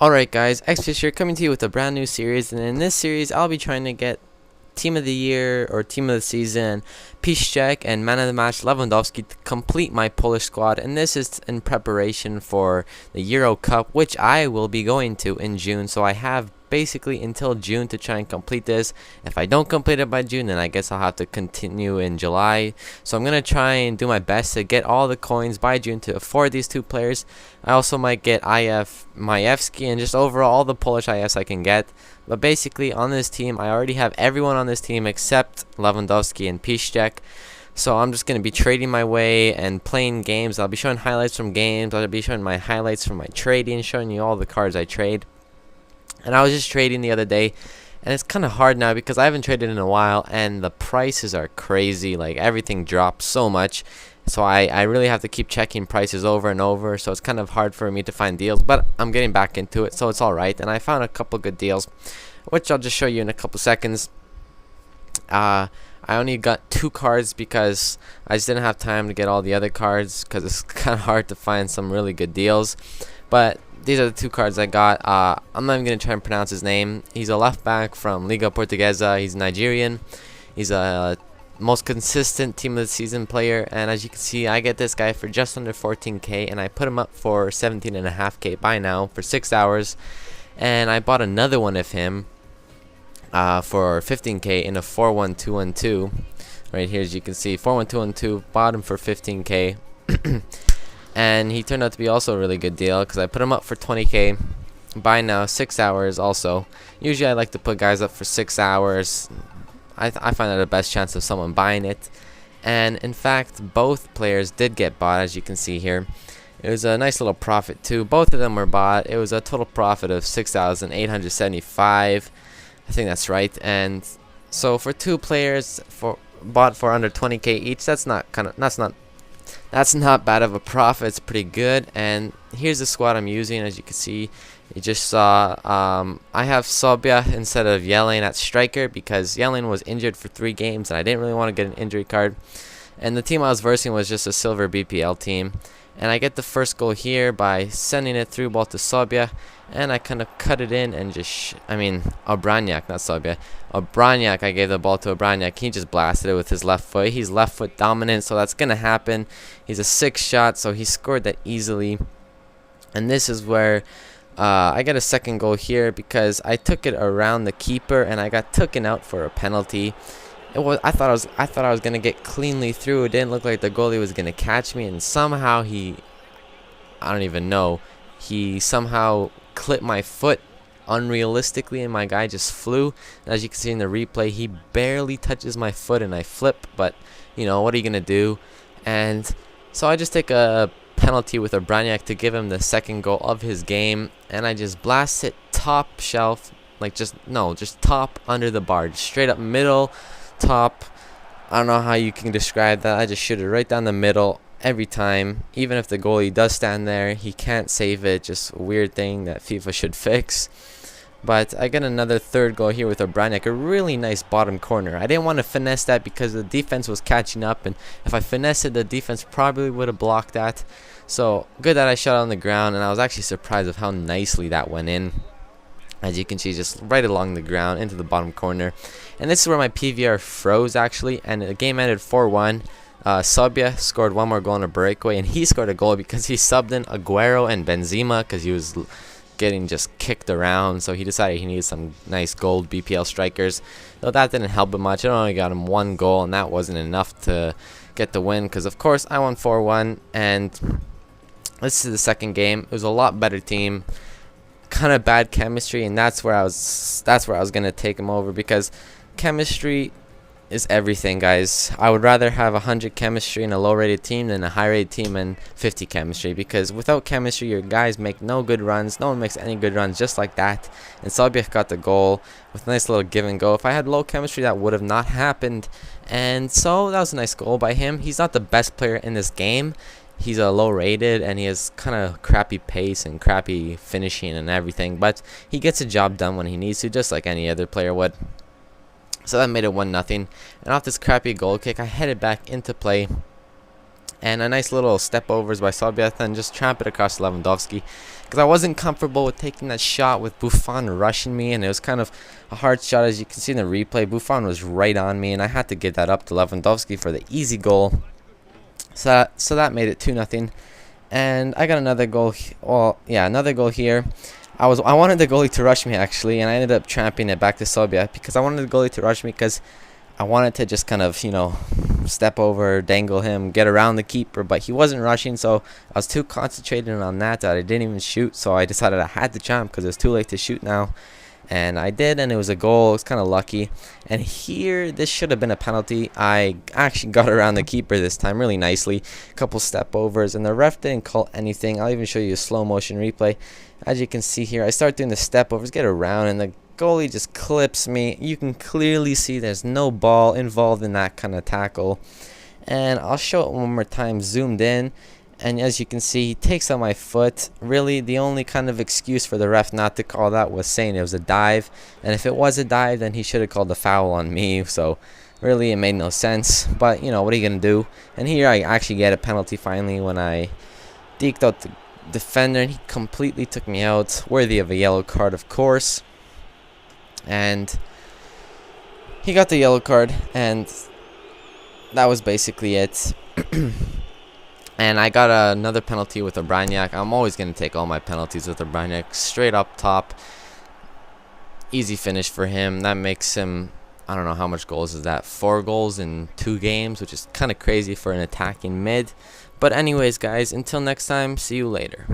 Alright guys, Xfish here coming to you with a brand new series, and in this series I'll be trying to get Team of the Year or Team of the Season, Piszczek and Man of the Match Lewandowski to complete my Polish squad, and this is in preparation for the Euro Cup, which I will be going to in June, so I have basically until June to try and complete this. If I don't complete it by June, then I guess I'll have to continue in July. So I'm going to try and do my best to get all the coins by June to afford these two players. I also might get Majewski and just overall all the Polish IFs I can get. But basically on this team, I already have everyone on this team except Lewandowski and Piszczek. So I'm just going to be trading my way and playing games. I'll be showing highlights from games. I'll be showing my highlights from my trading, showing you all the cards I trade. And I was just trading the other day, and it's kind of hard now because I haven't traded in a while, and the prices are crazy. Like, everything drops so much. So I really have to keep checking prices over and over, so it's kind of hard for me to find deals, but I'm getting back into it, so it's alright. And I found a couple good deals, which I'll just show you in a couple seconds. I only got 2 cards because I just didn't have time to get all the other cards because it's kind of hard to find some really good deals. But these are the 2 cards I got. I'm not even going to try and pronounce his name. He's a left back from Liga Portuguesa. He's Nigerian. He's a most consistent team of the season player, and as you can see, I get this guy for just under 14k, and I put him up for 17.5k by now for 6 hours. And I bought another one of him for 15k in a 4-1-2-1-2 right here. As you can see, 4-1-2-1-2, bought him for 15k. And he turned out to be also a really good deal because I put him up for 20k by now, 6 hours also. Usually I like to put guys up for 6 hours. I find that the best chance of someone buying it. And in fact, both players did get bought, as you can see here. It was a nice little profit too. Both of them were bought. It was a total profit of 6,875. I think that's right. And so for 2 players bought for under 20k each, that's not bad of a profit. It's pretty good. And here's the squad I'm using. As you can see, you just saw I have Sobia instead of Yelling at striker because Yelling was injured for 3 games and I didn't really want to get an injury card. And the team I was versing was just a silver BPL team. And I get the first goal here by sending it through ball to Sobia, and I kind of cut it in and just Obraniak, not Sobia. Obraniak, I gave the ball to Obraniak. He just blasted it with his left foot. He's left foot dominant, so that's going to happen. He's a 6 shot, so he scored that easily. And this is where I get a second goal here because I took it around the keeper and I got taken out for a penalty. I thought I was gonna get cleanly through. It didn't look like the goalie was gonna catch me, and somehow I don't even know, he somehow clipped my foot unrealistically, and my guy just flew. And as you can see in the replay, he barely touches my foot, and I flip. But you know, what are you gonna do? And so I just take a penalty with Obraniak to give him the second goal of his game, and I just blast it top shelf, just top under the bar, just straight up middle. Top. I don't know how you can describe that. I just shoot it right down the middle every time. Even if the goalie does stand there, he can't save it. Just a weird thing that FIFA should fix. But I get another third goal here with Obraniak, a really nice bottom corner. I didn't want to finesse that because the defense was catching up, and if I finessed it, the defense probably would have blocked that. So good that I shot on the ground, and I was actually surprised of how nicely that went in. As you can see, just right along the ground into the bottom corner. And this is where my PVR froze actually, and the game ended 4-1. Sobia scored 1 more goal on a breakaway, and he scored a goal because he subbed in Aguero and Benzema because he was getting just kicked around. So he decided he needed some nice gold BPL strikers. Though that didn't help him much. It only got him 1 goal, and that wasn't enough to get the win because of course I won 4-1. And this is the second game. It was a lot better team. Kind of bad chemistry, and that's where I was gonna take him over because chemistry is everything, guys. I would rather have 100 chemistry in a low-rated team than a high-rated team and 50 chemistry, because without chemistry your guys make no good runs. No one makes any good runs just like that. And Sobia got the goal with a nice little give and go. If I had low chemistry, that would have not happened. And so that was a nice goal by him. He's not the best player in this game. He's a low rated and he has kind of crappy pace and crappy finishing and everything, but he gets a job done when he needs to, just like any other player would. So that made it 1-0. And off this crappy goal kick, I headed back into play and a nice little step overs by Sobia, and just tramp it across Lewandowski, because I wasn't comfortable with taking that shot with Buffon rushing me, and it was kind of a hard shot. As you can see in the replay, Buffon was right on me, and I had to give that up to Lewandowski for the easy goal. So that made it 2-0, and I got another goal. Well, yeah, another goal here. I wanted the goalie to rush me actually, and I ended up tramping it back to Sobia, because I wanted the goalie to rush me, because I wanted to just kind of, you know, step over, dangle him, get around the keeper, but he wasn't rushing, so I was too concentrated on that I didn't even shoot. So I decided I had to jump because it was too late to shoot now, and I did, and it was a goal. It was kind of lucky. And here, this should have been a penalty. I actually got around the keeper this time really nicely, a couple step overs, and the ref didn't call anything. I'll even show you a slow motion replay. As you can see here, I start doing the step overs, get around, and the goalie just clips me. You can clearly see there's no ball involved in that kind of tackle. And I'll show it one more time zoomed in, and as you can see, he takes out my foot. Really, the only kind of excuse for the ref not to call that was saying it was a dive, and if it was a dive, then he should have called the foul on me. So really, it made no sense, but you know, what are you gonna do? And here I actually get a penalty finally when I deked out the defender, and he completely took me out, worthy of a yellow card, of course. And he got the yellow card, and that was basically it. And I got another penalty with Obraniak. I'm always going to take all my penalties with Obraniak. Straight up top. Easy finish for him. That makes him, I don't know how much goals is that. 4 goals in 2 games, which is kind of crazy for an attacking mid. But anyways, guys, until next time, see you later.